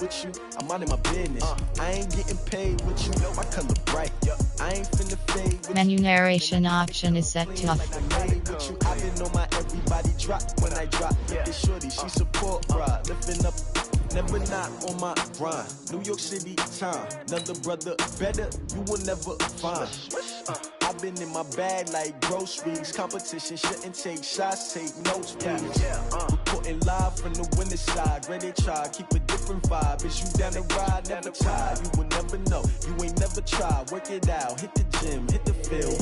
with you, I'm out of my business. I ain't getting paid with you, my color bright. I ain't finna fade with Menu narration option is set to off. I've been on my everybody drop when I drop. This shorty, she support ride, lifting up. Never not on my grind. New York City time. Another brother better, you will never find. I've been in my bag like groceries. Competition shouldn't take shots, take notes, please. Reporting live from the winter side. Ready to try, keep a different vibe. Is you down the ride? Never tired. You will never know. You ain't never tried. Work it out. Hit the gym, hit the field.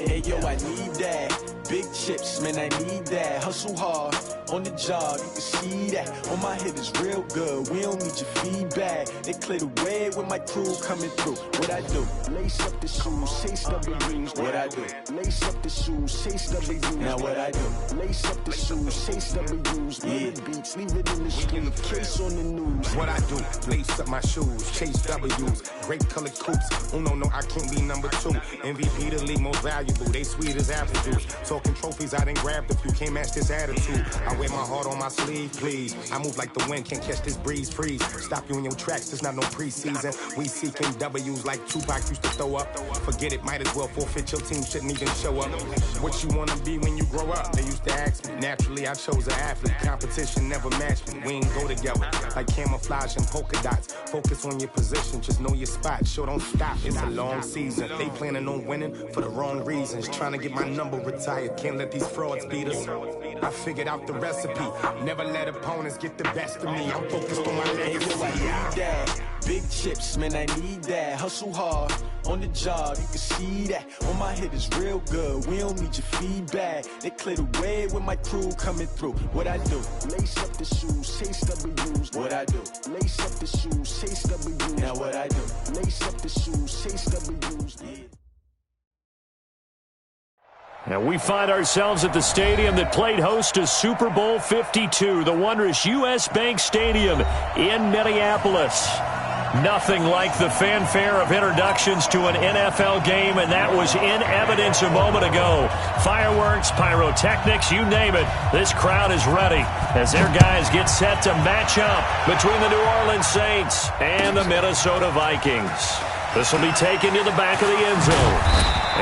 Hey yo, I need that. Big chips, man, I need that. Hustle hard on the job. You can see that. On my head is real good. We don't need your feedback. They clear the way with my crew coming through. What I do? Lace up the shoes, chase W's. What I do? Lace up the shoes, chase W's. Now what I do? Lace up the shoes, chase W's. Yeah, beats, leave it in the street. Case on the news. What I do? Lace up my shoes, chase W's. Great colored coops. Oh no, I can't be number 2. MVP the league most valuable. They sweet as apple juice. Talking trophies, I done grabbed a few. Can't match this attitude. I wear my heart on my sleeve, please. I move like the wind, can't catch this breeze. Freeze. Stop you in your tracks, there's not no preseason. We seeking W's like Tupac used to throw up. Forget it, might as well forfeit. Your team shouldn't even show up. What you wanna be when you grow up? They used to ask me. Naturally, I chose an athlete. Competition never matched me. We ain't go together like camouflage and polka dots. Focus on your position, just know your spot. Sure, don't stop. It's a long season. They planning on winning for the wrong reasons. Trying to get my number retired. Can't let these frauds beat us. I figured out the recipe. Never let opponents get the best of me. I'm focused on my legacy. I need that. Big chips, man, I need that. Hustle hard on the job, you can see that. On my head is real good. We don't need your feedback. They clear the way with my crew coming through. What I do? Lace up the shoes, chase W's. What I do? Lace up the shoes, chase W's. Now what I do? Lace up the shoes, chase W's. Yeah. And we find ourselves at the stadium that played host to Super Bowl 52, the wondrous U.S. Bank Stadium in Minneapolis. Nothing like the fanfare of introductions to an NFL game, and that was in evidence a moment ago. Fireworks, pyrotechnics, you name it. This crowd is ready as their guys get set to match up between the New Orleans Saints and the Minnesota Vikings. This will be taken to the back of the end zone.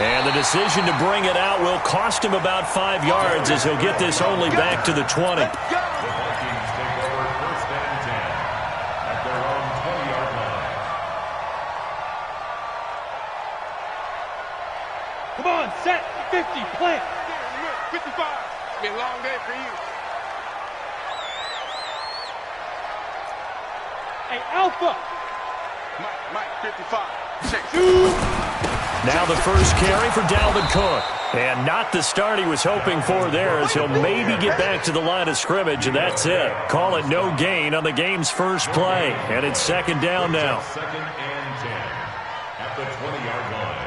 And the decision to bring it out will cost him about 5 yards as he'll get this only back to the 20. Come on, set, 50, plant. 55. It's been a long day for you. Hey, Alpha. Mike, 55. Check. Now the first carry for Dalvin Cook. And not the start he was hoping for there, as he'll maybe get back to the line of scrimmage, and that's it. Call it no gain on the game's first play. And it's second down now. Second and 10 at the 20-yard line.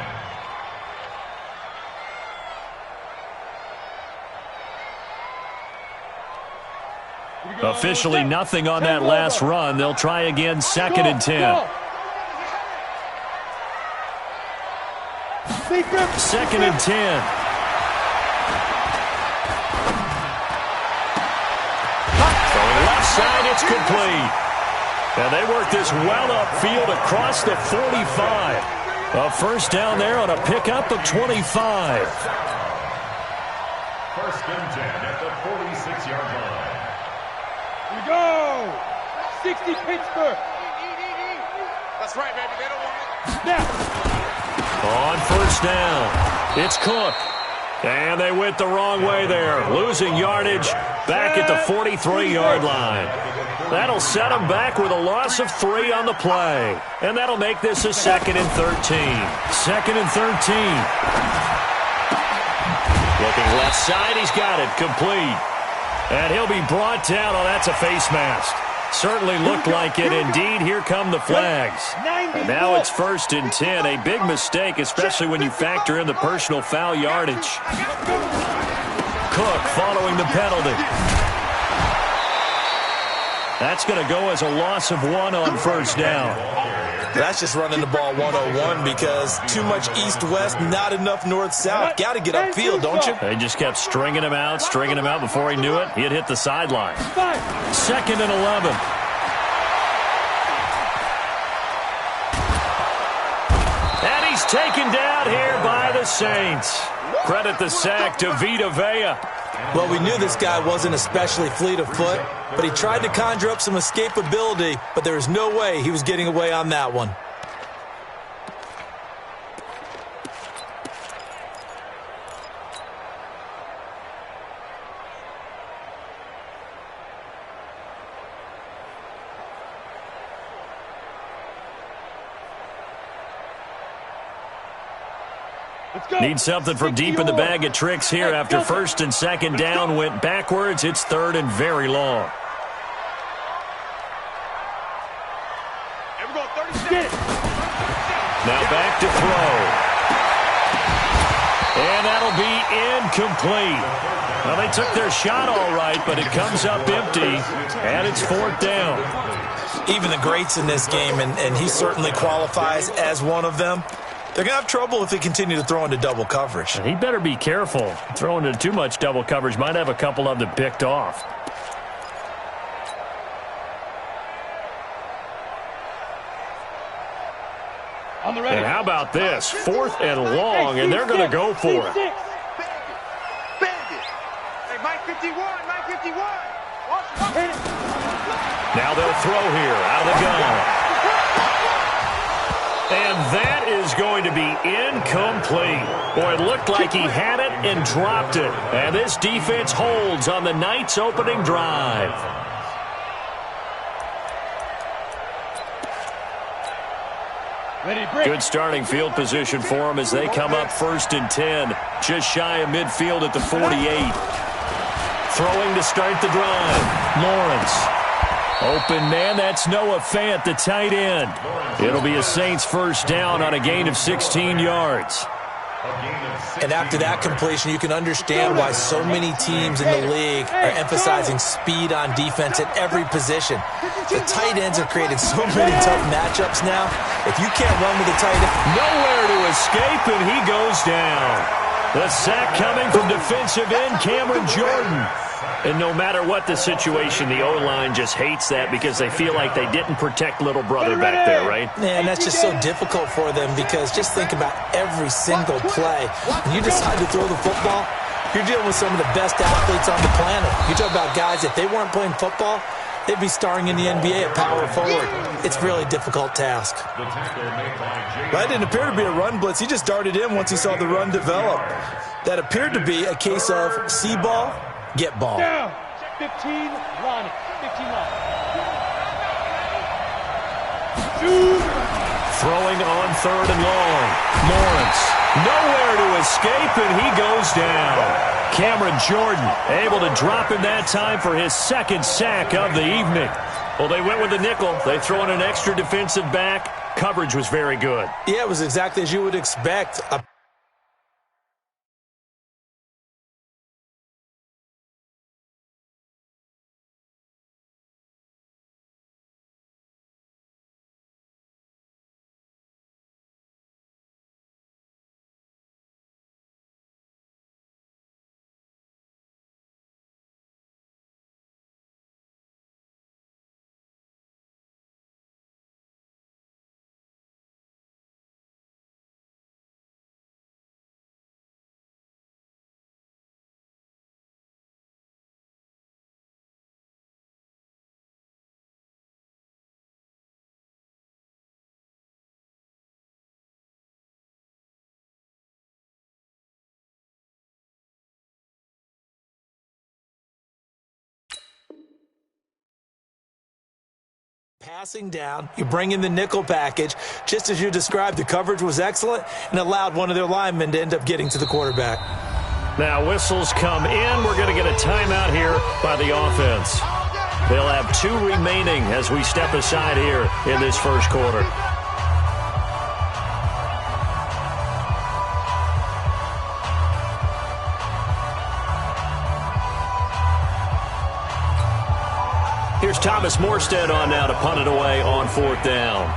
Officially nothing on that last run. They'll try again, second and 10. Second and 10. From left side, it's complete. And they work this well upfield across the 45. A first down there on a pickup of 25. First and 10 at the 46-yard line. We go! 60 Pittsburgh. That's right, baby. They don't want it. Snap. On first down, it's Cook. And they went the wrong way there, losing yardage back at the 43-yard line. That'll set them back with a loss of 3 on the play. And that'll make this a second and 13. Second and 13. Looking left side, he's got it, complete. And he'll be brought down. Oh, that's a face mask. Certainly looked like it. Indeed, here come the flags. And now it's first and 10. A big mistake, especially when you factor in the personal foul yardage. Cook following the penalty. That's going to go as a loss of 1 on first down. That's just running the ball 101 because too much east-west, not enough north-south. Got to get upfield, don't you? They just kept stringing him out before he knew it. He'd hit the sideline. Second and 11. he's taken down here by the Saints. Credit the sack to Vita Vea. Well, we knew this guy wasn't especially fleet of foot, but he tried to conjure up some escapability, but there was no way he was getting away on that one. Need something from deep in the bag of tricks here after first and second down went backwards. It's third and very long. Now back to throw. And that'll be incomplete. Well, they took their shot all right, but it comes up empty, and it's fourth down. Even the greats in this game, and he certainly qualifies as one of them, they're going to have trouble if they continue to throw into double coverage. He better be careful. Throwing into too much double coverage might have a couple of them picked off. And how about this? Fourth and long, and they're going to go for it. Hey, Mike 51, Mike 51. Now they'll throw here out of the gun. And that is going to be incomplete. Boy, it looked like he had it and dropped it. And this defense holds on the night's opening drive. Good starting field position for them as they come up first and 10. Just shy of midfield at the 48. Throwing to start the drive. Lawrence. Open man, that's Noah Fant, the tight end. It'll be a Saints first down on a gain of 16 yards. And after that completion, you can understand why so many teams in the league are emphasizing speed on defense at every position. The tight ends have created so many tough matchups now. If you can't run with the tight end, nowhere to escape, and he goes down. The sack coming from defensive end Cameron Jordan. And no matter what the situation, the O-line just hates that because they feel like they didn't protect little brother back there, right? Man, that's just so difficult for them because just think about every single play. When you decide to throw the football, you're dealing with some of the best athletes on the planet. You talk about guys, if they weren't playing football, they'd be starring in the NBA at power forward. It's a really difficult task. That didn't appear to be a run blitz. He just darted in once he saw the run develop. That appeared to be a case of see ball, get ball. Down. 15, Lonnie. 15, Lonnie. Throwing on third and long. Lawrence. Nowhere to escape, and he goes down. Cameron Jordan able to drop him that time for his second sack of the evening. Well, they went with the nickel. They throw in an extra defensive back. Coverage was very good. Yeah, it was exactly as you would expect. Passing down, you bring in the nickel package. Just as you described, the coverage was excellent and allowed one of their linemen to end up getting to the quarterback. Now whistles come in. We're going to get a timeout here by the offense. They'll have 2 remaining as we step aside here in this first quarter. Here's Thomas Morstead on now to punt it away on fourth down.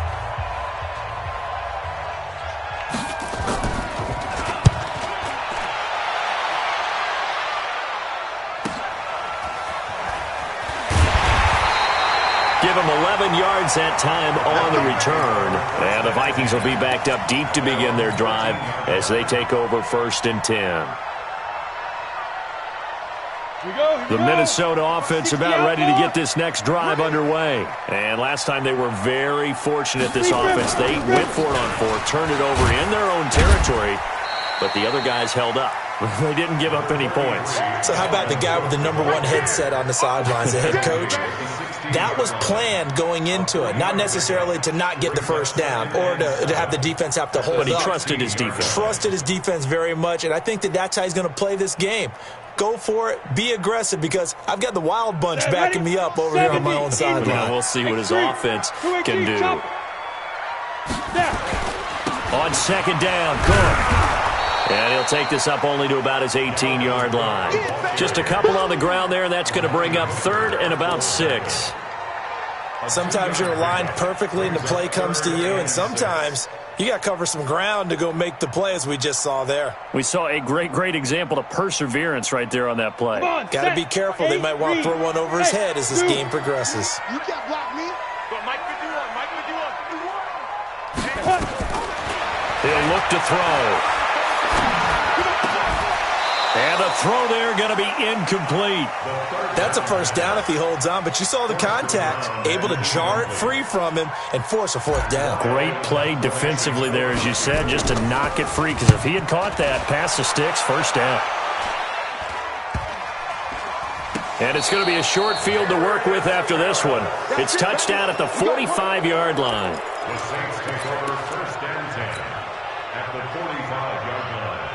Give him him 11 yards that time on the return. And the Vikings will be backed up deep to begin their drive as they take over 1st and 10. The Minnesota offense about ready to get this next drive underway. And last time they were very fortunate, this offense. They went for it on 4th, turned it over in their own territory, but the other guys held up. They didn't give up any points. So how about the guy with the #1 headset on the sidelines, the head coach? That was planned going into it, not necessarily to not get the first down or to have the defense have to hold up. But he trusted his defense. Trusted his defense very much, and I think that's how he's going to play this game. Go for it. Be aggressive, because I've got the Wild Bunch backing me up over here on my own sideline. Now we'll see what his offense can do. On 2nd down, Cook. And he'll take this up only to about his 18-yard line. Just a couple on the ground there, and that's going to bring up 3rd and about 6. Sometimes you're aligned perfectly and the play comes to you, and sometimes you got to cover some ground to go make the play, as we just saw there. We saw a great example of perseverance right there on that play. Got to be careful. They might want to throw one over his head as this game progresses. You can't block me. He'll look to throw. And the throw there going to be incomplete. That's a 1st down if he holds on, but you saw the contact, able to jar it free from him and force a 4th down. Great play defensively there, as you said, just to knock it free, because if he had caught that, past the sticks, 1st down. And it's going to be a short field to work with after this one. It's touchdown at the 45-yard line. The Saints take over 1st and 10 at the 45-yard line.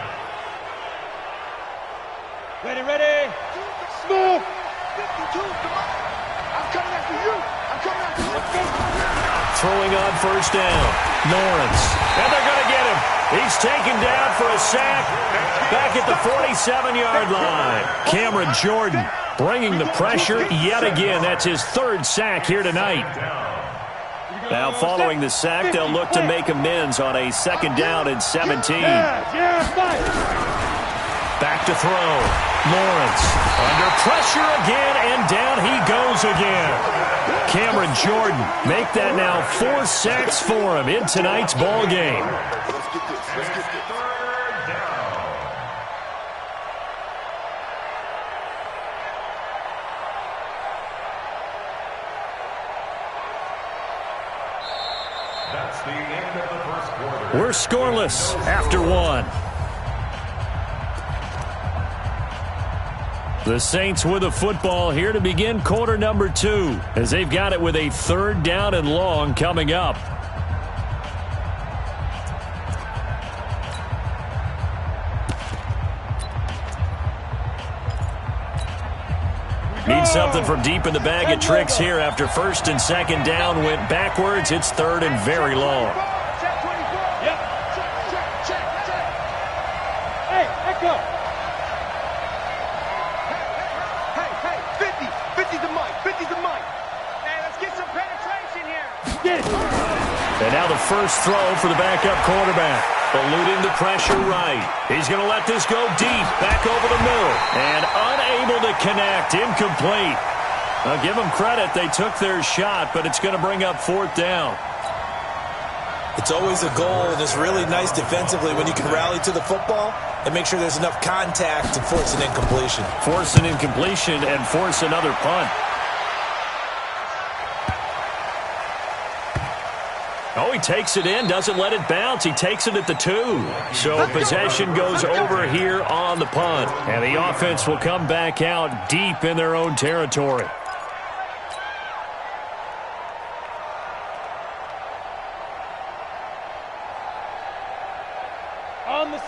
Ready. Move. 52, come on. I'm coming after you. Throwing on 1st down. Lawrence. And they're going to get him. He's taken down for a sack back at the 47-yard line. Cameron Jordan bringing the pressure yet again. That's his 3rd sack here tonight. Now following the sack, they'll look to make amends on a 2nd down and 17. Back to throw. Lawrence under pressure again, and down he goes again. Cameron Jordan make that now 4 sacks for him in tonight's ball game. That's the end of the 1st quarter. We're scoreless after 1. The Saints with a football here to begin quarter number 2, as they've got it with a 3rd down and long coming up. Need something from deep in the bag of tricks here after 1st and 2nd down went backwards. It's 3rd and very long. Hey, echo. And now the first throw for the backup quarterback. Eluding the pressure right. He's going to let this go deep. Back over the middle. And unable to connect. Incomplete. I'll give them credit. They took their shot, but it's going to bring up 4th down. It's always a goal, and it's really nice defensively when you can rally to the football and make sure there's enough contact to force an incompletion. Force an incompletion and force another punt. Oh, he takes it in, doesn't let it bounce. He takes it at the 2. So possession goes over here on the punt. And the offense will come back out deep in their own territory.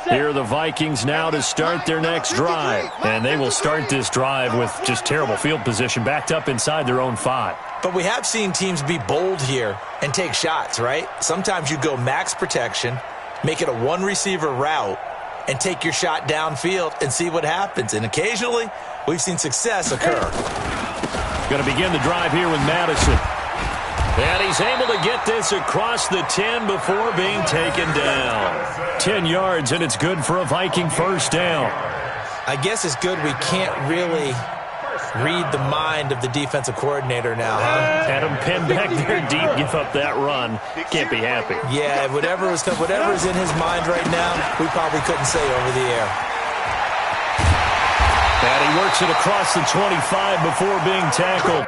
Here are the Vikings now to start their next drive. And they will start this drive with just terrible field position, backed up inside their own 5. But we have seen teams be bold here and take shots, right? Sometimes you go max protection, make it a 1-receiver route, and take your shot downfield and see what happens. And occasionally, we've seen success occur. Going to begin the drive here with Madison. And he's able to get this across the 10 before being taken down. 10 yards, and it's good for a Viking first down. I guess it's good we can't really Read the mind of the defensive coordinator now, huh? Had him pinned back there deep, give up that run. Can't be happy. Yeah, whatever is in his mind right now, we probably couldn't say over the air. And he works it across the 25 before being tackled.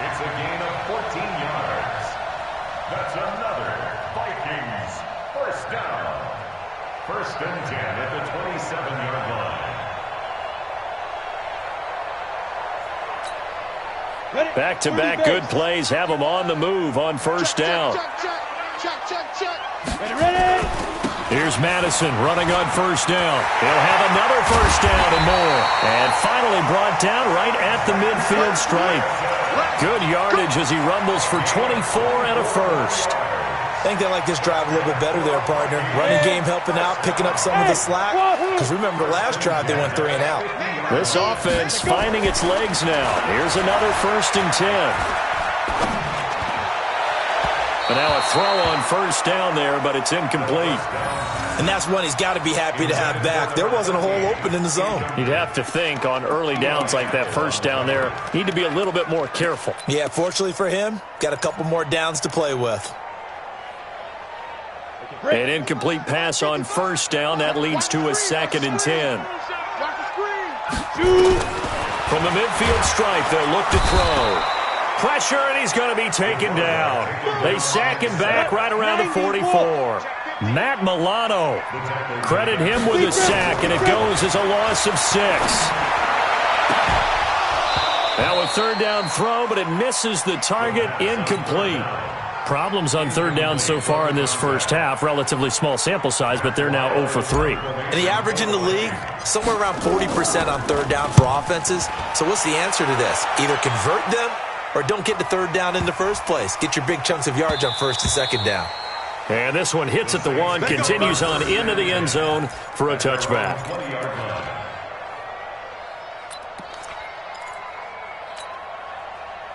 It's a gain of 14 yards. That's another Vikings first down. 1st and 10 at the 27-yard line. Back-to-back good plays have them on the move on 1st down. Ready? Here's Madison running on 1st down. He'll have another 1st down and more. And finally brought down right at the midfield stripe. Good yardage as he rumbles for 24 and a 1st. I think they like this drive a little bit better there, partner. Running game helping out, picking up some of the slack. Because remember, the last drive they went 3 and out. This offense finding its legs now. Here's another 1st and 10. But now a throw on 1st down there, but it's incomplete. And that's one he's got to be happy to have back. There wasn't a hole open in the zone. You'd have to think on early downs like that 1st down there, need to be a little bit more careful. Yeah, fortunately for him, got a couple more downs to play with. An incomplete pass on 1st down. That leads to a 2nd and 10. From the midfield stripe, they'll look to throw. Pressure, and he's going to be taken down. They sack him back right around the 44. Matt Milano. Credit him with a sack, and it goes as a loss of 6. Now a 3rd down throw, but it misses the target, incomplete. Problems on 3rd down so far in this 1st half. Relatively small sample size, but they're now 0 for 3. And the average in the league, somewhere around 40% on 3rd down for offenses. So what's the answer to this? Either convert them or don't get to 3rd down in the first place. Get your big chunks of yards on 1st and 2nd down. And this one hits at the 1, continues on into the end zone for a touchback.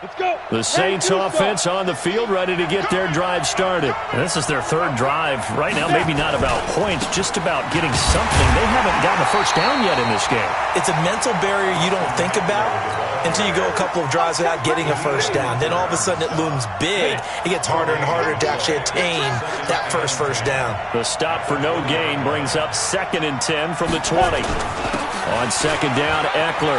Let's go. The Saints offense on the field, ready to get their drive started. And this is their 3rd drive. Right now, maybe not about points, just about getting something. They haven't gotten a 1st down yet in this game. It's a mental barrier you don't think about until you go a couple of drives without getting a 1st down. Then all of a sudden it looms big. It gets harder and harder to actually attain that first down. The stop for no gain brings up 2nd and 10 from the 20. On 2nd down, Eckler.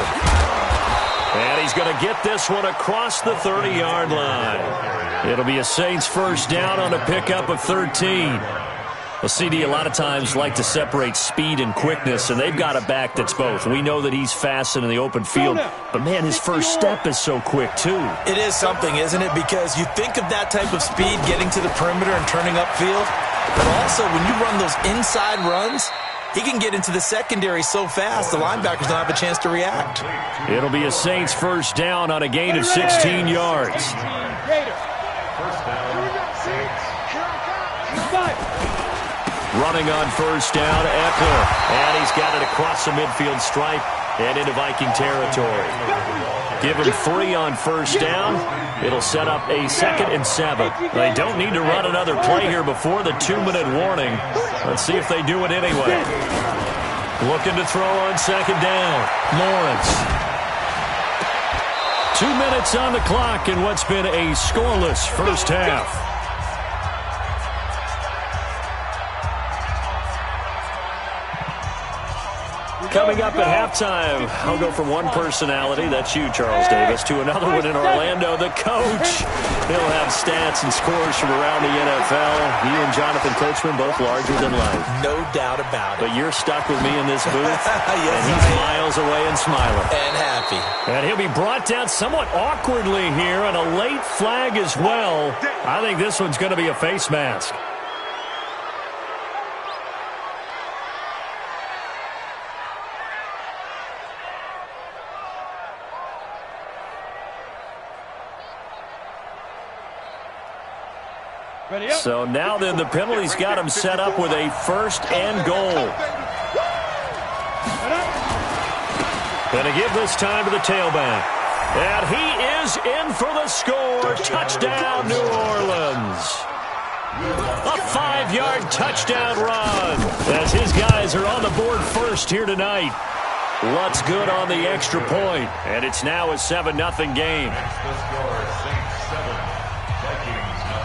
And he's going to get this one across the 30-yard line. It'll be a Saints 1st down on a pickup of 13. Well, CD, a lot of times like to separate speed and quickness, and they've got a back that's both. We know that he's fast and in the open field, but, man, his first step is so quick, too. It is something, isn't it? Because you think of that type of speed getting to the perimeter and turning upfield, but also when you run those inside runs, he can get into the secondary so fast, the linebackers don't have a chance to react. It'll be a Saints 1st down on a gain of 16 yards. Running on 1st down, Eckler. And he's got it across the midfield stripe and into Viking territory. Give him 3 on 1st down. It'll set up a 2nd and 7. They don't need to run another play here before the 2-minute warning. Let's see if they do it anyway. Looking to throw on 2nd down. Lawrence. 2 minutes on the clock in what's been a scoreless 1st half. Coming up at halftime, I'll go from one personality, that's you, Charles Davis, to another one in Orlando, the coach. He'll have stats and scores from around the NFL. You and Jonathan Coachman, both larger than life. No doubt about it. But you're stuck with me in this booth, yes, and he's miles away and smiling. And happy. And he'll be brought down somewhat awkwardly here, and a late flag as well. I think this one's going to be a face mask. So now then, the penalty's got him set up with a 1st and goal. Going to give this time to the tailback. And he is in for the score. Touchdown, New Orleans. A 5-yard touchdown run as his guys are on the board first here tonight. Lutz good on the extra point, and it's now a 7-0 game. That's the score, Saints 7, Vikings 0.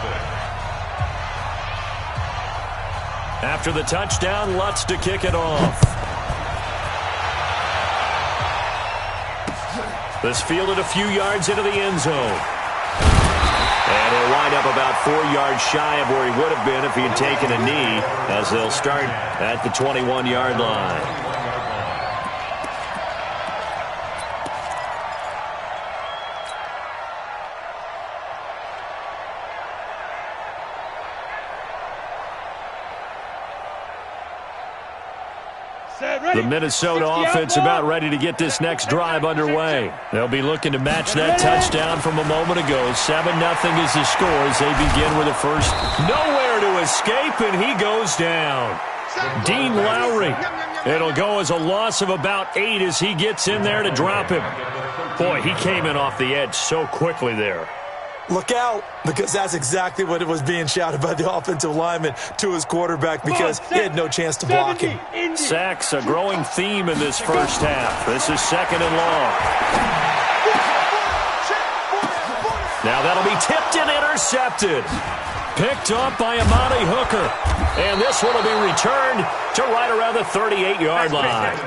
After the touchdown, Lutz to kick it off. This fielded a few yards into the end zone. And he'll wind up about 4 yards shy of where he would have been if he had taken a knee, as they'll start at the 21-yard line. The Minnesota offense about ready to get this next drive underway. They'll be looking to match that touchdown from a moment ago. 7-0 is the score as they begin with a first. Nowhere to escape, and he goes down. Dean Lowry. It'll go as a loss of about 8 as he gets in there to drop him. Boy, he came in off the edge so quickly there. Look out, because that's exactly what it was being shouted by the offensive lineman to his quarterback, because he had no chance to block him. Sacks, a growing theme in this first half. This is 2nd and long. Now that'll be tipped and intercepted. Picked up by Amani Hooker. And this one will be returned to right around the 38-yard line.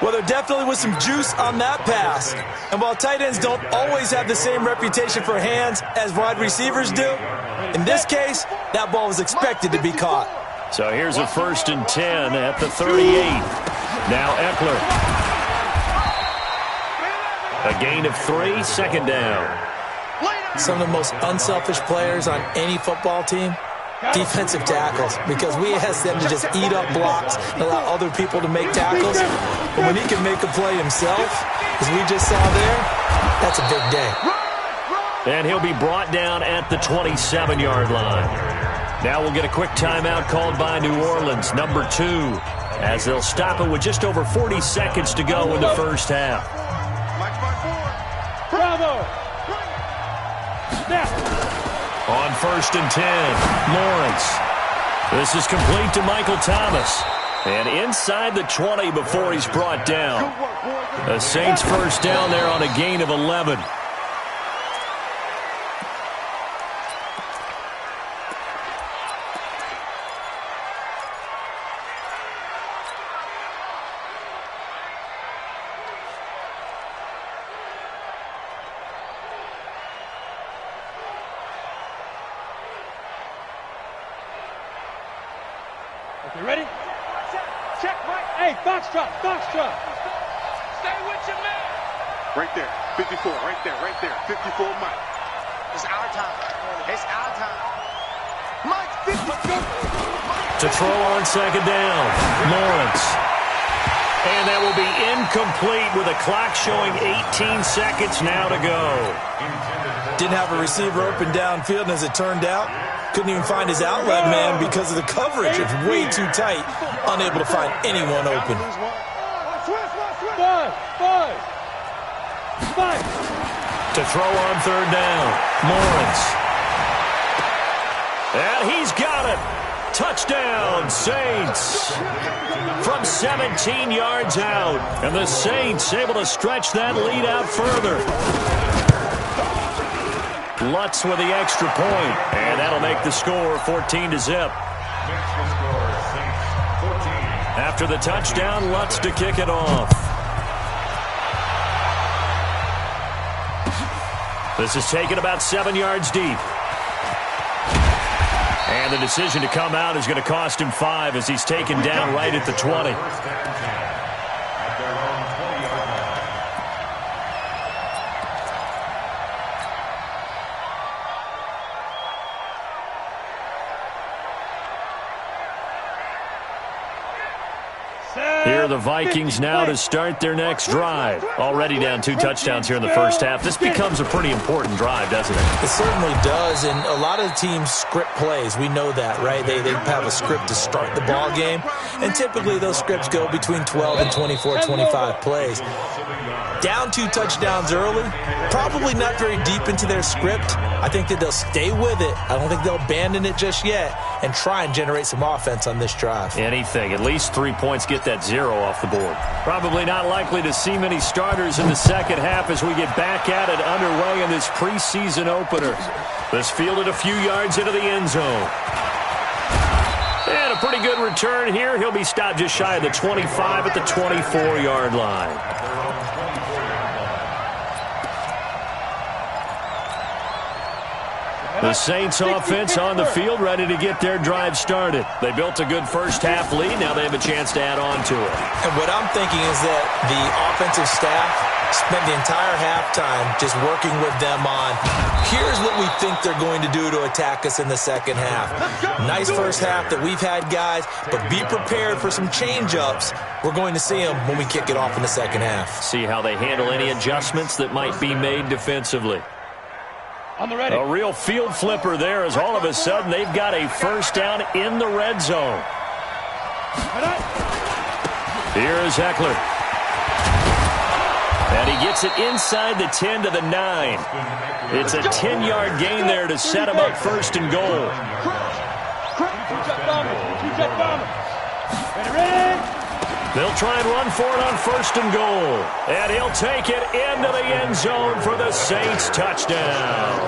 Well, there definitely was some juice on that pass. And while tight ends don't always have the same reputation for hands as wide receivers do, in this case, that ball was expected to be caught. So here's a 1st and 10 at the 38. Now Eckler. A gain of 3, 2nd down. Some of the most unselfish players on any football team, defensive tackles, because we ask them to just eat up blocks and allow other people to make tackles. But when he can make a play himself, as we just saw there, that's a big day. And he'll be brought down at the 27-yard line. Now we'll get a quick timeout called by New Orleans, number 2, as they'll stop it with just over 40 seconds to go in the first half. Bravo! On 1st and 10, Lawrence. This is complete to Michael Thomas. And inside the 20 before he's brought down. The Saints first down there on a gain of 11. Okay, ready? Check, Mike. Hey, Foxtrot. Stay with your man. Right there, 54, right there, 54, Mike. It's our time. Mike, 52. To throw on 2nd down, Lawrence. And that will be incomplete with a clock showing 18 seconds now to go. Didn't have a receiver open downfield, and as it turned out, couldn't even find his outlet man because of the coverage. It's way too tight, unable to find anyone open. Five. To throw on 3rd down, Lawrence. And he's got it. Touchdown, Saints. From 17 yards out. And the Saints able to stretch that lead out further. Lutz with the extra point, and that'll make the score 14-0. After the touchdown, Lutz to kick it off. This is taken about 7 yards deep. And the decision to come out is going to cost him 5 as he's taken down right at the 20. Here here are the Vikings now to start their next drive. Already down 2 touchdowns here in the first half. This becomes a pretty important drive, doesn't it? It certainly does, and a lot of teams script plays. We know that, right? They have a script to start the ball game, and typically those scripts go between 12 and 24, 25 plays. Down 2 touchdowns early, probably not very deep into their script. I think that they'll stay with it. I don't think they'll abandon it just yet and try and generate some offense on this drive. Anything. At least 3 points, get that 0 off the board. Probably not likely to see many starters in the second half as we get back at it underway in this preseason opener. This fielded a few yards into the end zone. And a pretty good return here. He'll be stopped just shy of the 25 at the 24-yard line. The Saints offense on the field, ready to get their drive started. They built a good first half lead. Now they have a chance to add on to it. And what I'm thinking is that the offensive staff spent the entire halftime just working with them on, here's what we think they're going to do to attack us in the second half. Nice first half that we've had, guys, but be prepared for some change-ups. We're going to see them when we kick it off in the second half. See how they handle any adjustments that might be made defensively. A real field flipper there as all of a sudden they've got a first down in the red zone. Here's Eckler. And he gets it inside the 10 to the 9. It's a 10-yard gain there to set him up first and goal. They'll try and run for it on first and goal. And he'll take it into the end zone for the Saints touchdown.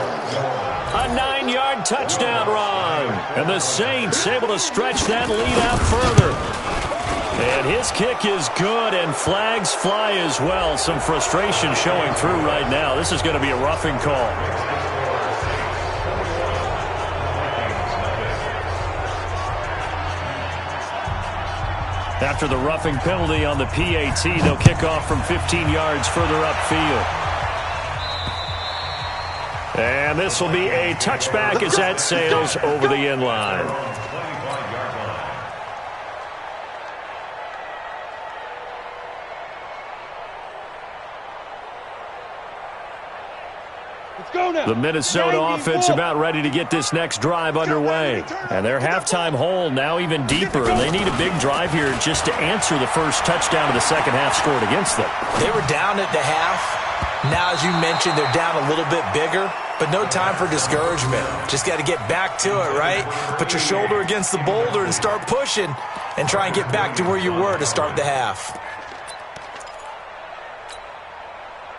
A 9-yard touchdown run. And the Saints able to stretch that lead out further. And his kick is good, and flags fly as well. Some frustration showing through right now. This is going to be a roughing call. After the roughing penalty on the PAT, they'll kick off from 15 yards further upfield. And this will be a touchback as that sails over the end line. The Minnesota offense about ready to get this next drive underway. And their halftime hole now even deeper. And they need a big drive here just to answer the first touchdown of the second half scored against them. They were down at the half. Now, as you mentioned, they're down a little bit bigger. But no time for discouragement. Just got to get back to it, right? Put your shoulder against the boulder and start pushing. And try and get back to where you were to start the half.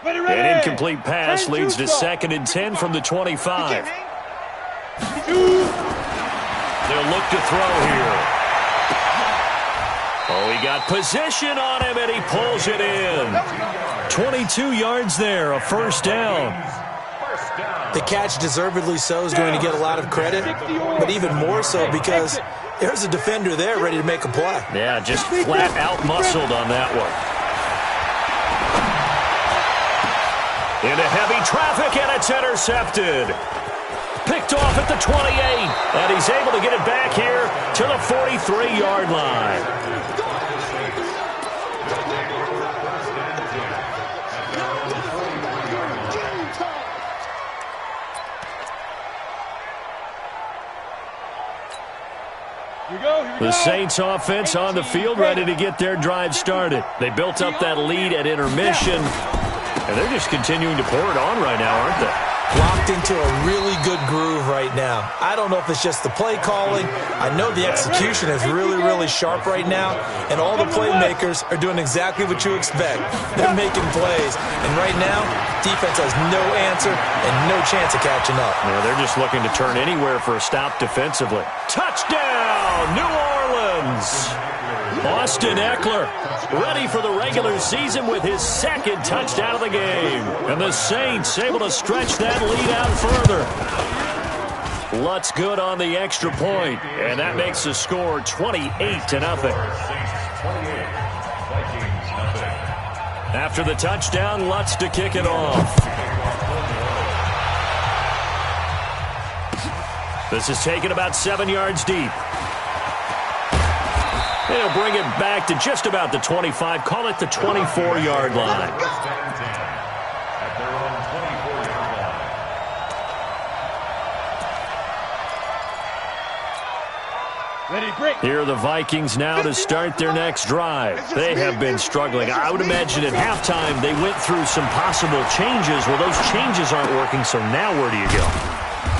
An incomplete pass leads to 2nd and 10 from the 25. They'll look to throw here. Oh, he got position on him, and he pulls it in. 22 yards there, a first down. The catch, deservedly so, is going to get a lot of credit, but even more so because there's a defender there ready to make a play. Yeah, just flat out muscled on that one. Into heavy traffic, and it's intercepted. Picked off at the 28, and he's able to get it back here to the 43-yard line. The Saints offense on the field ready to get their drive started. They built up that lead at intermission. And they're just continuing to pour it on right now, aren't they? Locked into a really good groove right now. I don't know if it's just the play calling. I know the execution is really, really sharp right now. And all the playmakers are doing exactly what you expect. They're making plays. And right now, defense has no answer and no chance of catching up. Yeah, they're just looking to turn anywhere for a stop defensively. Touchdown, New Orleans! Austin Eckler ready for the regular season with his 2nd touchdown of the game. And the Saints able to stretch that lead out further. Lutz good on the extra point, and that makes the score 28-0. After the touchdown, Lutz to kick it off. This is taken about 7 yards deep. And he'll bring it back to just about the 25. Call it the 24-yard line. First and 10 at their own 24-yard line. Here are the Vikings now to start their next drive. They have been struggling. I would imagine at halftime they went through some possible changes. Well, those changes aren't working, so now where do you go?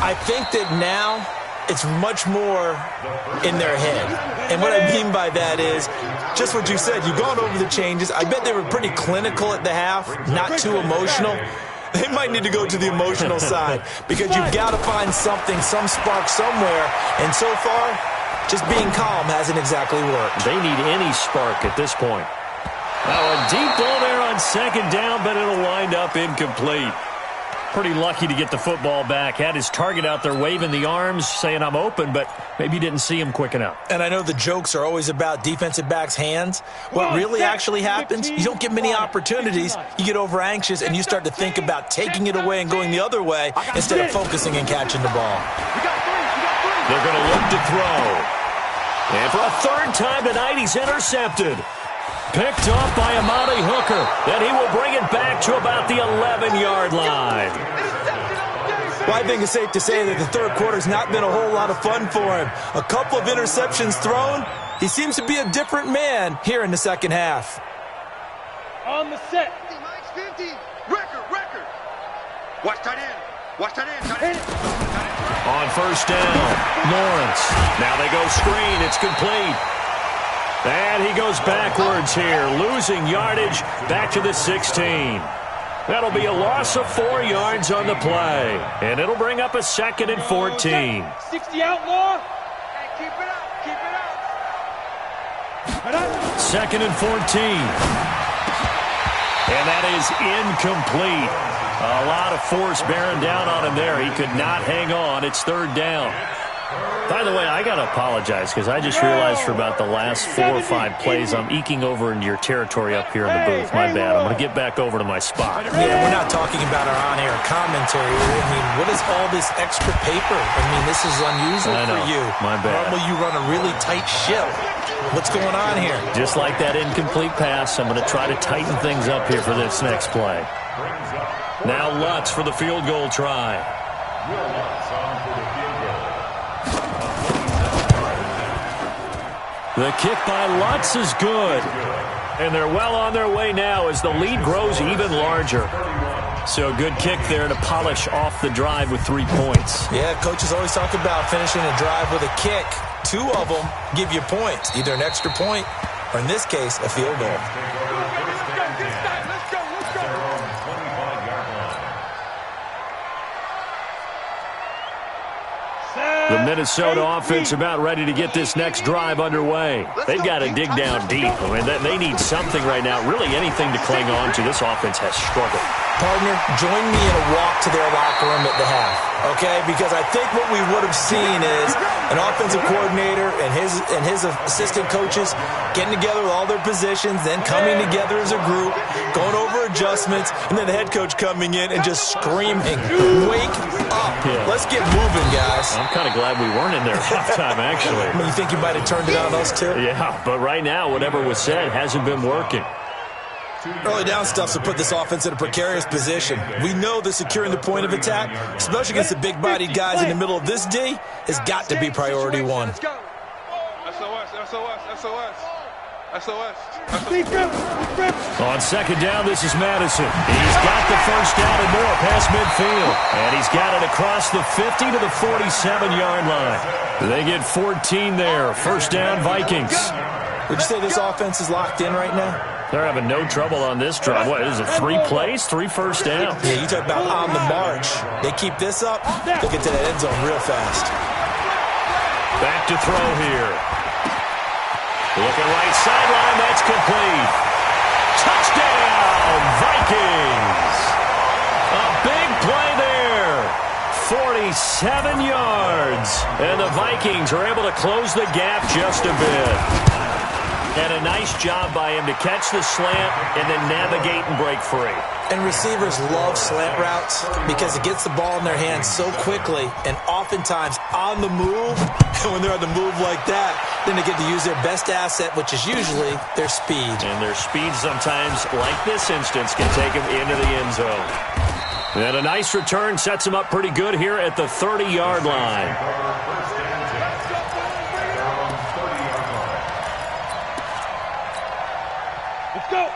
I think that now it's much more in their head. And what I mean by that is just what you said. You've gone over the changes. I bet they were pretty clinical at the half, not too emotional. They might need to go to the emotional side because you've got to find something, some spark somewhere. And so far, just being calm hasn't exactly worked. They need any spark at this point. Now a deep ball there on second down, but it'll wind up incomplete. Pretty lucky to get the football back. Had his target out there waving the arms, saying I'm open, but maybe didn't see him quick enough. And I know the jokes are always about defensive backs' hands. What really actually happens, you don't get many opportunities. You get over anxious, and you start to think about taking it away and going the other way instead of focusing and catching the ball. They're going to look to throw. And for a third time tonight, he's intercepted. Picked off by Amani Hooker. Then he will bring it back to about the 11-yard line. Well, I think it's safe to say that the third quarter's not been a whole lot of fun for him. A couple of interceptions thrown. He seems to be a different man here in the second half. On the set. 50. Record. Watch tight end. On first down, Lawrence. Now they go screen. It's complete. And he goes backwards here, losing yardage back to the 16. That'll be a loss of 4 yards on the play. And it'll bring up a 2nd and 14. 60 outlaw. Hey, keep it up. 2nd and 14. And that is incomplete. A lot of force bearing down on him there. He could not hang on. It's third down. By the way, I got to apologize because I just realized for about the last 4 or 5 plays I'm eking over into your territory up here in the booth. My bad. I'm going to get back over to my spot. Yeah, we're not talking about our on-air commentary. I mean, what is all this extra paper? I mean, this is unusual for you. My bad. Normally you run a really tight ship. What's going on here? Just like that incomplete pass, I'm going to try to tighten things up here for this next play. Now Lutz for the field goal try. The kick by Lutz is good. And they're well on their way now as the lead grows even larger. So good kick there to polish off the drive with 3 points. Yeah, coaches always talk about finishing a drive with a kick. 2 of them give you points, either an extra point or, in this case, a field goal. The Minnesota offense about ready to get this next drive underway. They've got to dig down deep. I mean, they need something right now, really anything to cling on to. This offense has struggled. Partner, join me in a walk to their locker room at the half, okay? Because I think what we would have seen is an offensive coordinator and his assistant coaches getting together with all their positions, then coming together as a group, going over adjustments, and then the head coach coming in and just screaming, wake up. Yeah. Let's get moving, guys. I'm kind of glad we weren't in there at halftime, actually. You think you might have turned it on us, too? Yeah, but right now, whatever was said hasn't been working. Early down stuff's to put this offense in a precarious position. We know that securing the point of attack, especially against the big-bodied guys in the middle of this D, has got to be priority 1. SOS. On second down, this is Madison. He's got the first down and more past midfield. And he's got it across the 50 to the 47-yard line. They get 14 there. First down, Vikings. Would you say this offense is locked in right now? They're having no trouble on this drive. What is it, 3 plays, 3 first downs? Yeah, you talk about on the march. They keep this up, they'll get to that end zone real fast. Back to throw here. Looking right sideline, that's complete. Touchdown, Vikings. A big play there. 47 yards. And the Vikings are able to close the gap just a bit. And a nice job by him to catch the slant and then navigate and break free. And receivers love slant routes because it gets the ball in their hands so quickly and oftentimes on the move. And when they're on the move like that, then they get to use their best asset, which is usually their speed. And their speed sometimes, like this instance, can take them into the end zone. And a nice return sets them up pretty good here at the 30-yard line.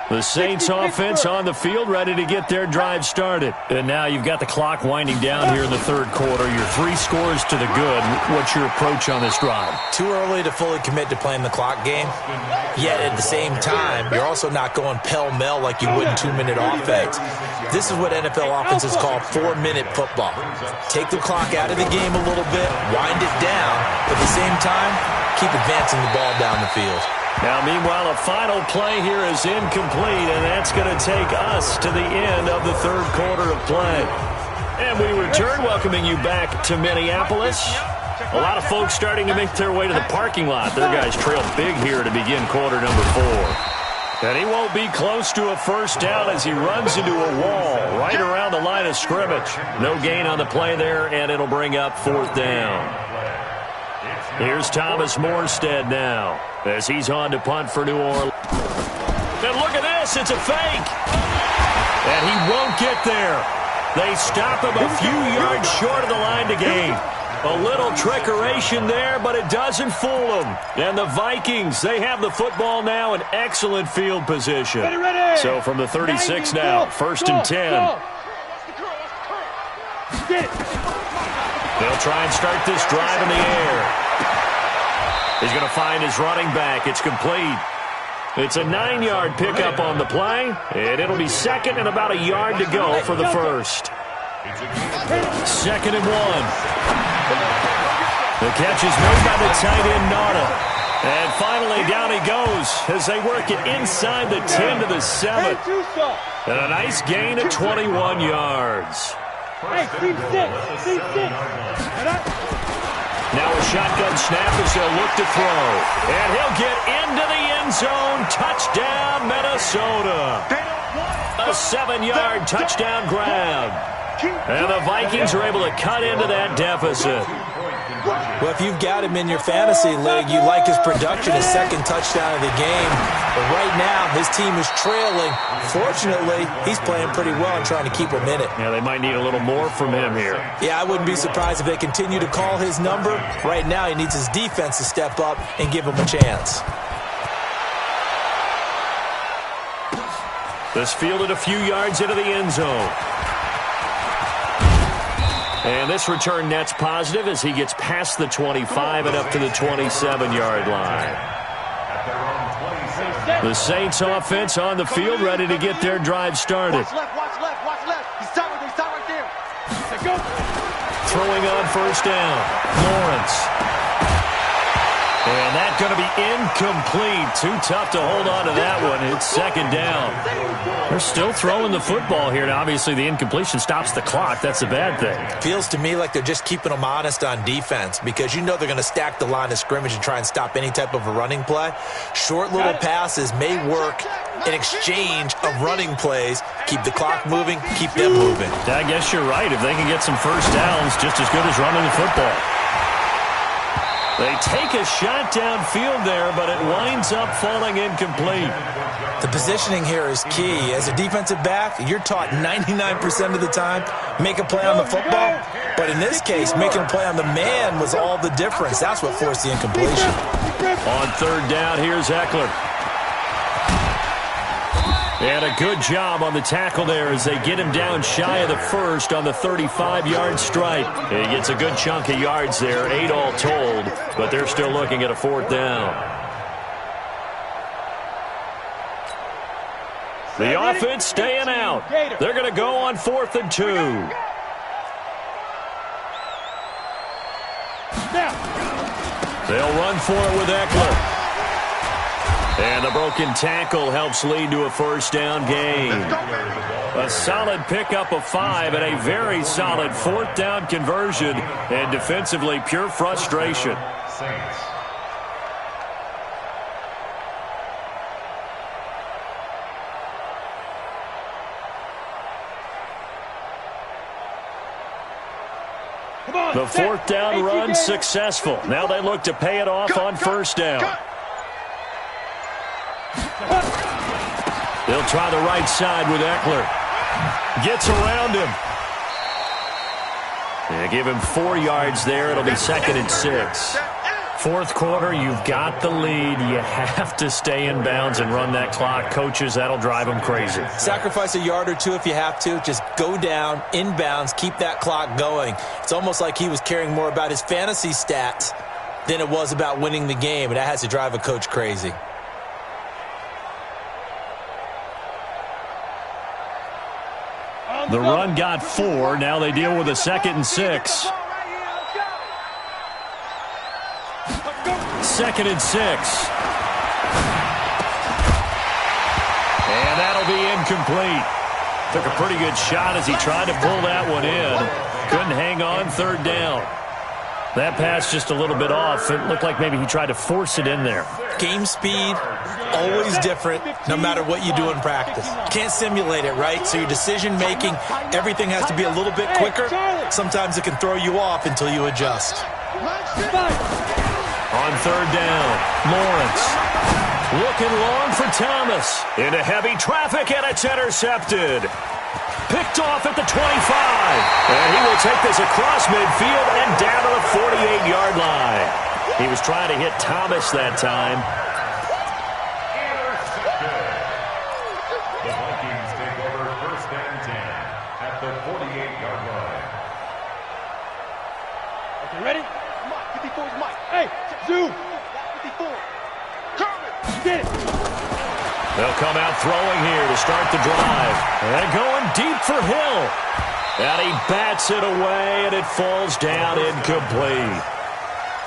The Saints offense on the field, ready to get their drive started. And now you've got the clock winding down here in the third quarter. You're 3 scores to the good. What's your approach on this drive? Too early to fully commit to playing the clock game. Yet at the same time, you're also not going pell-mell like you would in 2-minute offense. This is what NFL offenses call 4-minute football. Take the clock out of the game a little bit, wind it down, but at the same time, keep advancing the ball down the field. Now, meanwhile, a final play here is incomplete, and that's going to take us to the end of the third quarter of play. And we return, welcoming you back to Minneapolis. A lot of folks starting to make their way to the parking lot. Their guys trail big here to begin quarter number 4. And he won't be close to a first down as he runs into a wall right around the line of scrimmage. No gain on the play there, and it'll bring up 4th down. Here's Thomas Morstead now as he's on to punt for New Orleans. And look at this, it's a fake. And he won't get there. They stop him a few yards short of the line to gain. A little trickeration there, but it doesn't fool them. And the Vikings, they have the football now in excellent field position. So from the 36 now, 1st and 10. They'll try and start this drive in the air. He's going to find his running back. It's complete. It's a 9-yard pickup on the play, and it'll be 2nd and about a yard to go for the first. 2nd and 1. The catch is made by the tight end, Nauta. And finally, down he goes as they work it inside the 10 to the 7. And a nice gain of 21 yards. Now a shotgun snap as they'll look to throw. And he'll get into the end zone. Touchdown, Minnesota. A 7-yard touchdown grab. And the Vikings are able to cut into that deficit. Well, if you've got him in your fantasy league, you like his production, his 2nd touchdown of the game. But right now, his team is trailing. Fortunately, he's playing pretty well and trying to keep him in it. Yeah, they might need a little more from him here. Yeah, I wouldn't be surprised if they continue to call his number. Right now, he needs his defense to step up and give him a chance. This fielded a few yards into the end zone. And this return net's positive as he gets past the 25 and up to the 27-yard line. The Saints offense on the field ready to get their drive started. Watch left. He's tight right there. Throwing on 1st down. Lawrence. And that's going to be incomplete. Too tough to hold on to that one. It's 2nd down. They're still throwing the football here. Now, obviously, the incompletion stops the clock. That's a bad thing. Feels to me like they're just keeping them honest on defense because you know they're going to stack the line of scrimmage and try and stop any type of a running play. Short little passes may work in exchange of running plays. Keep the clock moving, keep them moving. I guess you're right. If they can get some first downs, just as good as running the football. They take a shot downfield there, but it winds up falling incomplete. The positioning here is key. As a defensive back, you're taught 99% of the time, make a play on the football. But in this case, making a play on the man was all the difference. That's what forced the incompletion. On 3rd down, here's Eckler. And a good job on the tackle there as they get him down shy of the first on the 35-yard strike. He gets a good chunk of yards there, 8 all told, but they're still looking at a 4th down. The offense staying out. They're going to go on 4th and 2. They'll run for it with Eckler. And the broken tackle helps lead to a 1st down gain. A solid pickup of 5 and a very solid 4th down conversion. And defensively, pure frustration. The fourth down run successful. Now they look to pay it off on first down. They'll try the right side with Eckler. Gets around him. Yeah, give him 4 yards there. It'll be 2nd and 6. Fourth quarter, you've got the lead. You have to stay in bounds and run that clock. Coaches, that'll drive them crazy. Sacrifice a yard or two if you have to. Just go down, in bounds, keep that clock going. It's almost like he was caring more about his fantasy stats than it was about winning the game, and that has to drive a coach crazy. The run got 4. Now they deal with a 2nd and 6. 2nd and 6. And that'll be incomplete. Took a pretty good shot as he tried to pull that one in. Couldn't hang on 3rd down. That pass just a little bit off. It looked like maybe he tried to force it in there. Game speed, always different, no matter what you do in practice. Can't simulate it, right? So your decision-making, everything has to be a little bit quicker. Sometimes it can throw you off until you adjust. On 3rd down, Lawrence. Looking long for Thomas. Into heavy traffic, and it's intercepted. Picked off at the 25. And he will take this across midfield and down to the 48-yard line. He was trying to hit Thomas that time. The Vikings take over 1st and 10 at the 48-yard line. Okay, ready? Mike, 54 is Mike. Hey, zoom. 54. Get it. They'll come out throwing here to start the drive. And going deep for Hill. And he bats it away, and it falls down incomplete.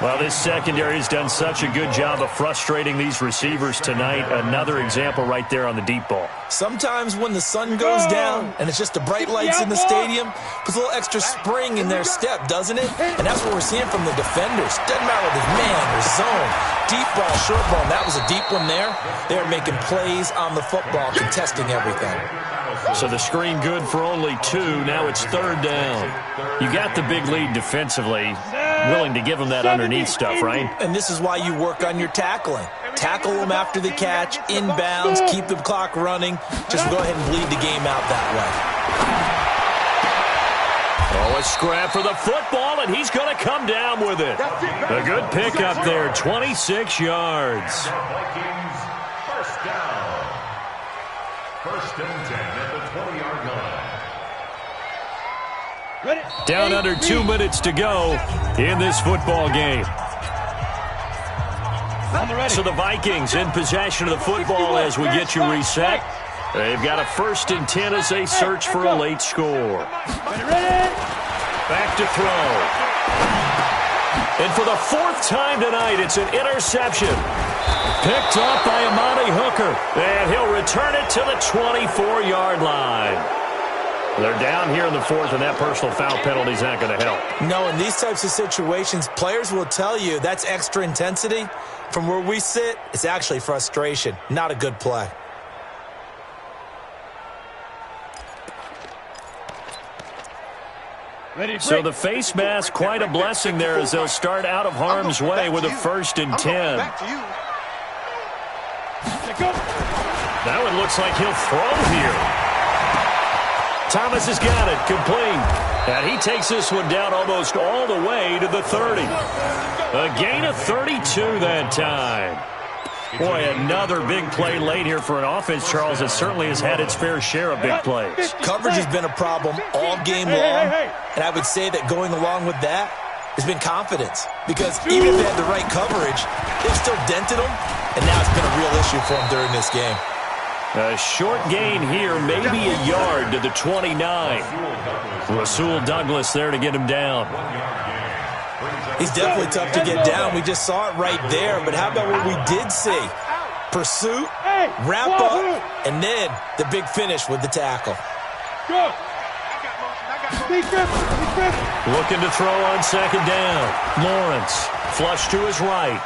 Well, this secondary has done such a good job of frustrating these receivers tonight. Another example right there on the deep ball. Sometimes when the sun goes down and it's just the bright lights in the stadium, puts a little extra spring in their step, doesn't it? And that's what we're seeing from the defenders. Doesn't matter if it's man or zone. Deep ball, short ball, and that was a deep one there. They're making plays on the football, contesting everything. So the screen good for only 2. Now it's 3rd down. You got the big lead defensively. Willing to give them that underneath stuff, right? And this is why you work on your tackling. Tackle them after the catch, inbounds, keep the clock running. Just go ahead and bleed the game out that way. Oh, a scrap for the football, and he's going to come down with it. A good pickup there, 26 yards. Vikings, 1st down. 1st and 10 at the 20-yard line. Down under 2 minutes to go in this football game. So the Vikings in possession of the football as we get you reset. They've got a 1st and 10 as they search for a late score. Back to throw. And for the 4th time tonight, it's an interception. Picked up by Amani Hooker. And he'll return it to the 24-yard line. They're down here in the 4th, and that personal foul penalty is not going to help. No, in these types of situations, players will tell you that's extra intensity. From where we sit, it's actually frustration, not a good play. So the face mask, quite a blessing there as they'll start out of harm's way with a 1st and 10. That one looks like he'll throw here. Thomas has got it, complete. And he takes this one down almost all the way to the 30. A gain of 32 that time. Boy, another big play late here for an offense, Charles, that certainly has had its fair share of big plays. Coverage has been a problem all game long, and I would say that going along with that has been confidence. Because even if they had the right coverage, they've still dented them, and now it's been a real issue for them during this game. A short gain here, maybe a yard to the 29. Rasul Douglas there to get him down. He's definitely tough to get down. We just saw it right there. But how about what we did see? Pursuit, wrap up, and then the big finish with the tackle. Looking to throw on 2nd down. Lawrence, flush to his right.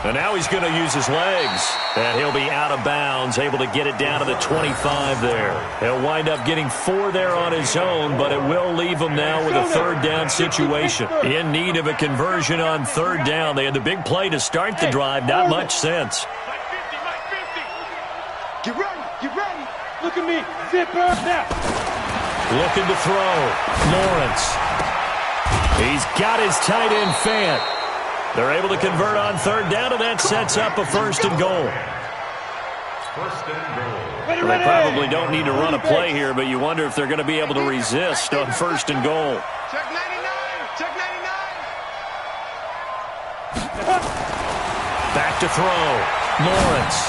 And now he's going to use his legs. And he'll be out of of bounds, able to get it down to the 25 there. He'll wind up getting 4 there on his own, but it will leave him now with a third down situation. In need of a conversion on third down. They had the big play to start the drive, not much sense. Get ready, get ready. Look at me, zipper, now. Looking to throw, Lawrence. He's got his tight end Fant. They're able to convert on third down, and that sets up a first and goal. First and goal. Well, they probably don't need to run a play here, but you wonder if they're going to be able to resist on first and goal. Check 99, check 99. Back to throw, Lawrence.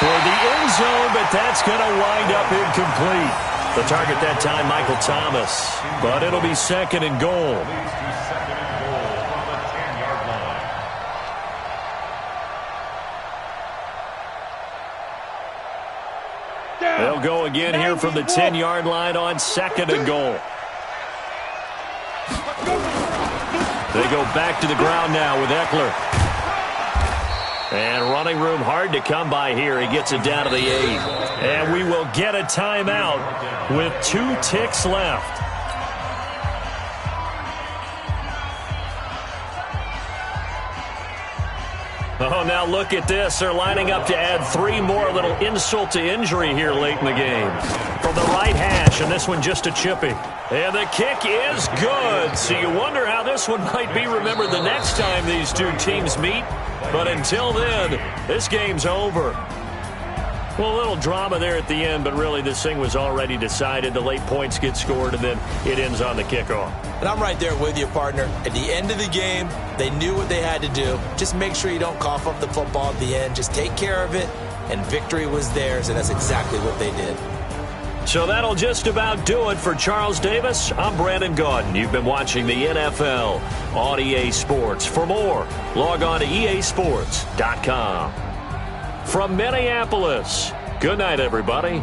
Toward the end zone, but that's going to wind up incomplete. The target that time, Michael Thomas. But it'll be second and goal. They'll go again here from the 10-yard line on second and goal. They go back to the ground now with Eckler. And running room hard to come by here. He gets it down to the 8. And we will get a timeout with 2 ticks left. Oh, now look at this. They're lining up to add 3 more. A little insult to injury here late in the game. From the right hash, and this one just a chippy. And the kick is good. So you wonder how this one might be remembered the next time these two teams meet. But until then, this game's over. Well, a little drama there at the end, but really this thing was already decided. The late points get scored, and then it ends on the kickoff. And I'm right there with you, partner. At the end of the game, they knew what they had to do. Just make sure you don't cough up the football at the end. Just take care of it, and victory was theirs, and that's exactly what they did. So that'll just about do it for Charles Davis. I'm Brandon Gaudin. You've been watching the NFL on EA Sports. For more, log on to easports.com. From Minneapolis, good night, everybody.